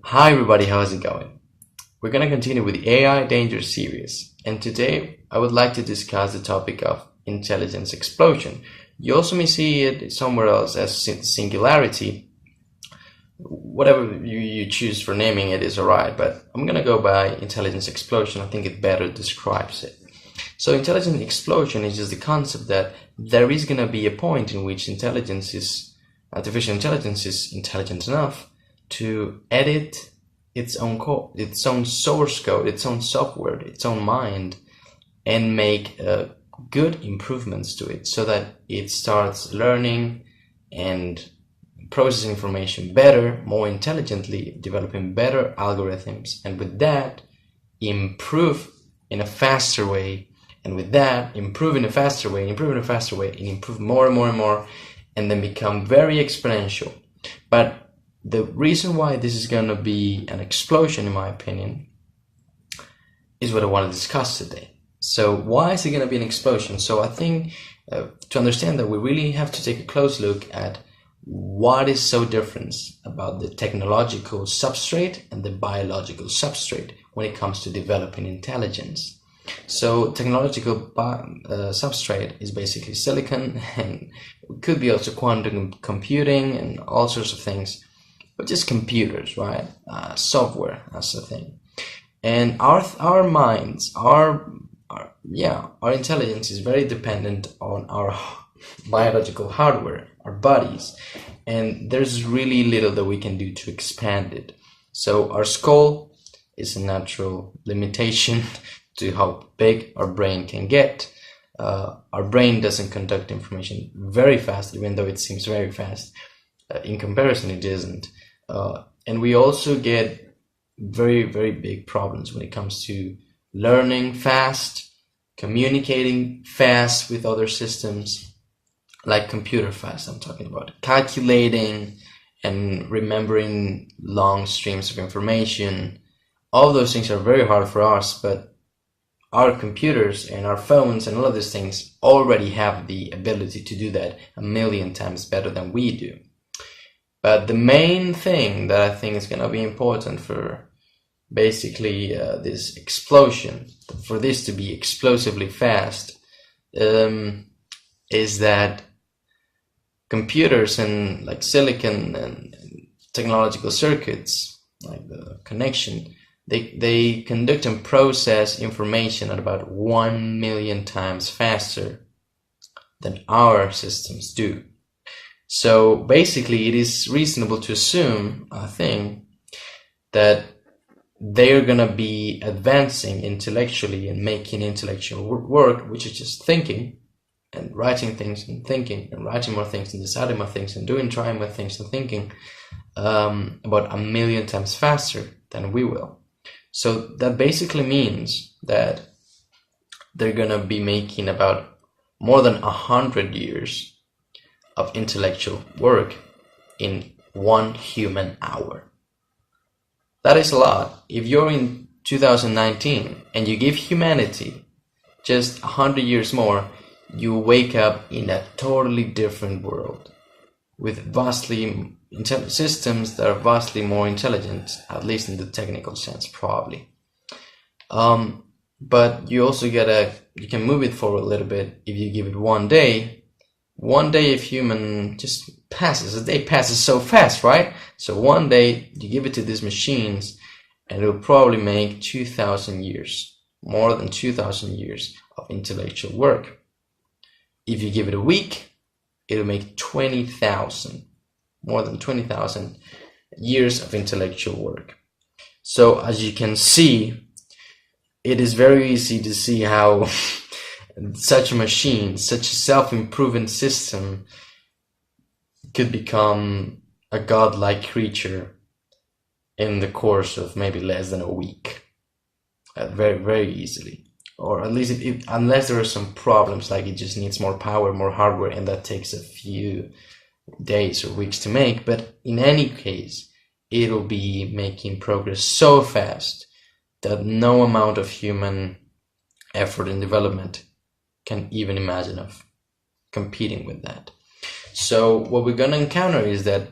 Hi everybody, how's it going? We're gonna continue with the AI Danger series, and today I would like to discuss the topic of intelligence explosion. You also may see it somewhere else as singularity. Whatever you choose for naming it is alright, but I'm gonna go by intelligence explosion. I think it better describes it. So intelligence explosion is just the concept that there is gonna be a point in which artificial intelligence is intelligent enough to edit its own code, its own source code, its own software, its own mind, and make good improvements to it so that it starts learning and processing information better, more intelligently, developing better algorithms, and with that, improve in a faster way, and with that, improve in a faster way, and improve more and more and more, and then become very exponential. But the reason why this is going to be an explosion, in my opinion, is what I want to discuss today. So why is it going to be an explosion? So I think to understand that, we really have to take a close look at what is so different about the technological substrate and the biological substrate when it comes to developing intelligence. So technological substrate is basically silicon, and it could be also quantum computing and all sorts of things, but just computers, right? Software, that's the thing. And our minds, our intelligence is very dependent on our biological hardware, our bodies, and there's really little that we can do to expand it. So our skull is a natural limitation to how big our brain can get. Our brain doesn't conduct information very fast, even though it seems very fast. In comparison, it isn't. And we also get very, very big problems when it comes to learning fast, communicating fast with other systems, like computer fast I'm talking about, calculating and remembering long streams of information. All those things are very hard for us, but our computers and our phones and all of these things already have the ability to do that 1,000,000 times better than we do. But the main thing that I think is going to be important for basically this explosion, for this to be explosively fast, is that computers and like silicon and technological circuits, like the connection, they conduct and process information at about 1,000,000 times faster than our systems do. So basically, it is reasonable to assume, I think, that they're going to be advancing intellectually and making intellectual work, which is just thinking and writing things and thinking and writing more things and deciding more things and trying more things and thinking about 1,000,000 times faster than we will. So that basically means that they're going to be making about more than 100 years of intellectual work in 1 human hour. That is a lot. If you're in 2019 and you give humanity just 100 years more, you wake up in a totally different world with vastly systems that are vastly more intelligent, at least in the technical sense, probably. But you also you can move it forward a little bit if you give it 1 day. 1 day of human just passes. A day passes so fast, right? So 1 day you give it to these machines, and it will probably make 2,000 years, more than 2,000 years of intellectual work. If you give it a week, it'll make 20,000, more than 20,000 years of intellectual work. So as you can see, it is very easy to see how such a machine, such a self-improving system could become a godlike creature in the course of maybe less than a week, very, very easily. Or at least unless there are some problems, like it just needs more power, more hardware, and that takes a few days or weeks to make. But in any case, it'll be making progress so fast that no amount of human effort and development can even imagine of competing with that. So what we're going to encounter is that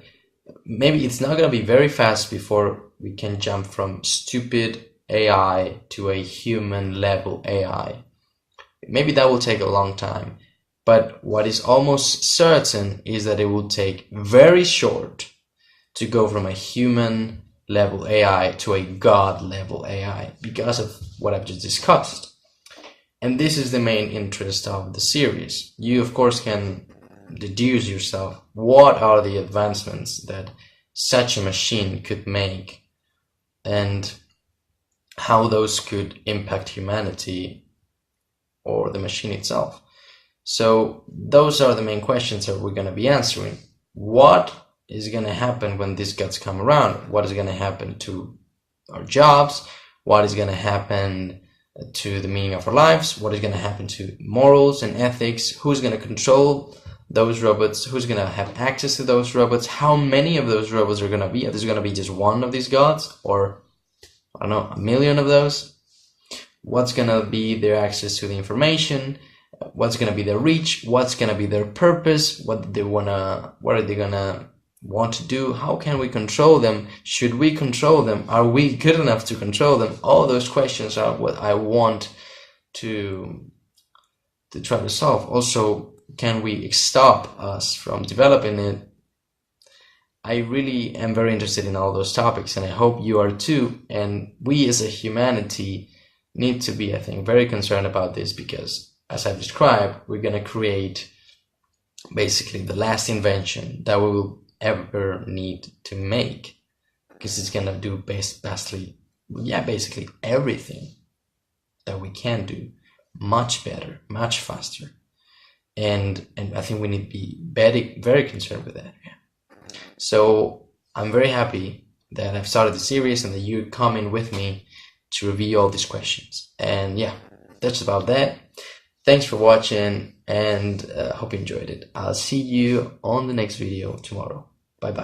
maybe it's not going to be very fast before we can jump from stupid AI to a human level AI. Maybe that will take a long time, but what is almost certain is that it will take very short to go from a human level AI to a God level AI because of what I've just discussed. And this is the main interest of the series. You, of course, can deduce yourself what are the advancements that such a machine could make and how those could impact humanity or the machine itself. So those are the main questions that we're going to be answering. What is going to happen when these gods come around? What is going to happen to our jobs? What is going to happen to the meaning of our lives? What is going to happen to morals and ethics? Who's going to control those robots? Who's going to have access to those robots? How many of those robots are going to be? Is there going to be just one of these gods, or I don't know, a million of those? What's going to be their access to the information? What's going to be their reach? What's going to be their purpose? What are they going to want to do? How can we control them? Should we control them? Are we good enough to control them? All those questions are what I want to try to solve. Also, can we stop us from developing it? I really am very interested in all those topics, and I hope you are too. And we as a humanity need to be, I think, very concerned about this, because as I've described, we're going to create basically the last invention that we will ever need to make, because it's going to do basically everything that we can do much better, much faster. And I think we need to be very, very concerned with that. Yeah. So I'm very happy that I've started the series and that you're coming with me to review all these questions. And yeah, that's about that. Thanks for watching, and hope you enjoyed it. I'll see you on the next video tomorrow. Bye bye.